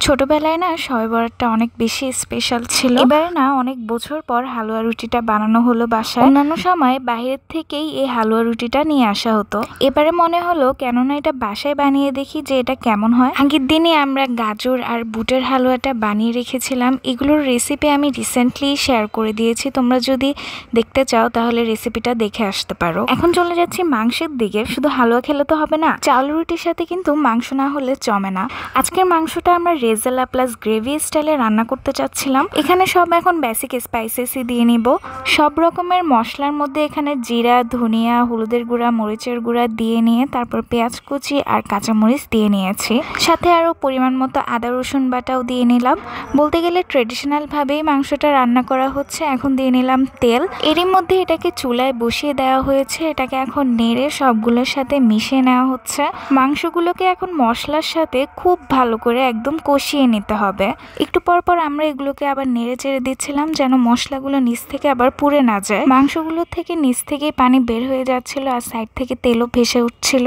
ছোটবেলায় না শবে বরাতটা অনেক বেশি স্পেশাল ছিল। এবারে না অনেক বছর পর হালুয়া রুটিটা বানানো হলো বাসায়। অন্যান্য সময় বাইরের থেকেই এই হালুয়া রুটিটা নিয়ে আসা হতো। এবারে মনে হলো কেননা এটা বাসায় বানিয়ে দেখি যে এটা কেমন হয়। আগের দিনে আমরা গাজর আর বুটের হালুয়াটা বানিয়ে রেখেছিলাম। এগুলোর রেসিপি আমি রিসেন্টলি শেয়ার করে দিয়েছি। তোমরা যদি দেখতে চাও তাহলে রেসিপিটা দেখে আসতে পারো। এখন চলে যাচ্ছি মাংসের দিকে। শুধু হালুয়া খেলে তো হবে না, চাউল রুটির সাথে কিন্তু মাংস না হলে জমে না। আজকের মাংসটা আমরা রেজালা প্লাস গ্রেভি স্টাইলে রান্না করতে চাচ্ছিলাম। এখানে সব এখন বেসিক স্পাইসেসই দিয়ে নিব। সব রকমের মশলার মধ্যে এখানে জিরা, ধনিয়া, হলুদের গুঁড়া, মরিচের গুঁড়া দিয়ে নিয়ে তারপর পেঁয়াজ কুচি আর কাঁচামরিচ দিয়ে নিয়েছি। সাথে আরও পরিমাণ মতো আদা রসুন বাটাও দিয়ে নিলাম। বলতে গেলে ট্রেডিশনাল ভাবেই মাংসটা রান্না করা হচ্ছে। এখন দিয়ে নিলাম তেল। এরই মধ্যে এটাকে চুলায় বসিয়ে দেওয়া হয়েছে। এটাকে এখন নেড়ে সবগুলোর সাথে মিশিয়ে নেওয়া হচ্ছে। মাংসগুলোকে এখন মশলার সাথে খুব ভালো করে একদম কষিয়ে নিতে হবে। একটু পর পর আমরা এগুলোকে আবার নেড়ে চেড়ে দিচ্ছিলাম যেন মশলাগুলো নিচ থেকে আবার পুড়ে না যায়। মাংসগুলো থেকে নিচ থেকে পানি বের হয়ে যাচ্ছিল আর সাইড থেকে তেলও ভেসে উঠছিল।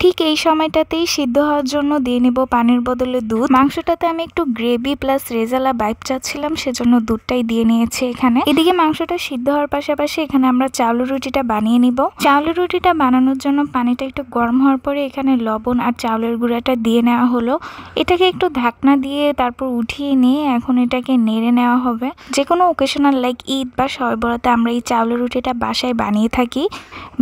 ঠিক এই সময়টাতেই সিদ্ধ হওয়ার জন্য দিয়ে নিব পানির বদলে দুধ। মাংসটাতে আমি একটু গ্রেভি প্লাস রেজালা ভাইব চাচ্ছিলাম, সেজন্য দুধটাই দিয়ে নিয়েছি এখানে। এদিকে মাংসটা সিদ্ধ হওয়ার পাশাপাশি এখানে আমরা চাউলের রুটিটা বানিয়ে নিব। চাউলের রুটিটা বানানোর জন্য পানিটা একটু গরম হওয়ার পরে এখানে লবণ আর চাউলের গুঁড়াটা দিয়ে নেওয়া হলো। এটাকে একটু ঢাকনা দিয়ে তারপর উঠিয়ে নিয়ে এখন এটাকে নেড়ে নেওয়া হবে। যে কোনো ওকেশনাল লাইক ঈদ বা শবে বরাতে আমরা এই চাউলের রুটিটা বাসায় বানিয়ে থাকি।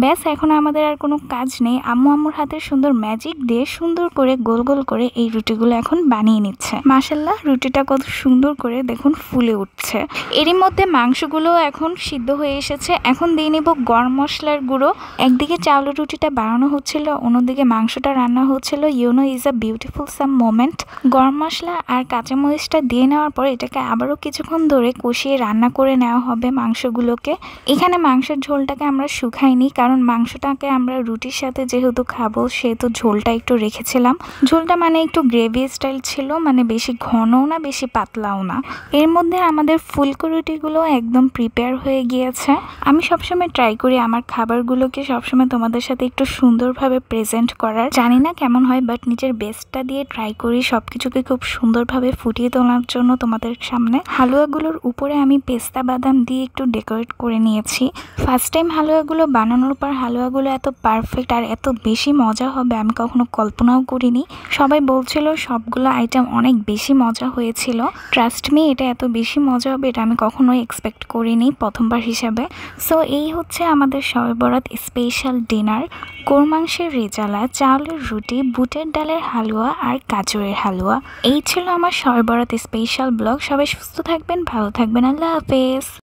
ব্যাস, এখন আমাদের আর কোনো কাজ নেই। আম্মুর হাতের সুন্দর ম্যাজিক দিয়ে সুন্দর করে গোল গোল করে এই রুটিগুলো এখন বানিয়ে নিচ্ছে। মাশাআল্লাহ, রুটিটা কত সুন্দর করে দেখুন ফুলে উঠছে। এরই মধ্যে মাংসগুলো এখন সিদ্ধ হয়ে এসেছে। এখন দিয়ে নিব গরম মশলার গুঁড়ো। একদিকে চাউলের রুটিটা বানানো হচ্ছিল, অন্যদিকে মাংসটা রান্না হচ্ছিল। You know is a beautiful some moment. গরম মশলা আর কাঁচামরিচটা দিয়ে নেওয়ার পর এটাকে আবারও কিছুক্ষণ ধরে কষিয়ে রান্না করে নেওয়া হবে মাংসগুলোকে। এখানে মাংসের ঝোলটাকে আমরা শুকাইনি, কারণ মাংসটাকে আমরা রুটির সাথে যেহেতু খাবো সেহেতু ঝোলটা একটু রেখেছিলাম। ঝোলটা মানে একটু গ্রেভি স্টাইল ছিল, মানে বেশি ঘনও না বেশি পাতলাও না। এর মধ্যে আমাদের ফুলকো রুটিগুলো একদম প্রিপেয়ার হয়ে গিয়েছে। আমি সবসময় ট্রাই করি আমার খাবারগুলোকে সবসময় তোমাদের সাথে একটু সুন্দরভাবে প্রেজেন্ট করার। জানি না কেমন হয়, বাট নিজের বেস্টটা দিয়ে ট্রাই করি সবকিছুকে খুব সুন্দরভাবে ফুটিয়ে তোলার জন্য তোমাদের সামনে। হালুয়াগুলোর উপরে আমি পেস্তা বাদাম দিয়ে একটু ডেকোরেট করে নিয়েছি। ফার্স্ট টাইম হালুয়াগুলো বানানোর পর হালুয়াগুলো এত পারফেক্ট আর এত বেশি মজা হবে আমি কখনো কল্পনাও করিনি। সবাই বলছিল সবগুলো আইটেম অনেক বেশি মজা হয়েছিল। ট্রাস্ট মি, এটা এত বেশি মজা হবে এটা আমি কখনোই এক্সপেক্ট করিনি প্রথমবার হিসাবে। সো এই হচ্ছে আমাদের শবে বরাত স্পেশাল ডিনার। গরুর মাংসের রেজালা, চাউলের রুটি, বুটের ডালের হালুয়া আর গাজরের হালুয়া। এই ছিল আমার শবে বরাত স্পেশাল ব্লগ। সবাই সুস্থ থাকবেন, ভালো থাকবেন। আল্লাহ হাফেজ।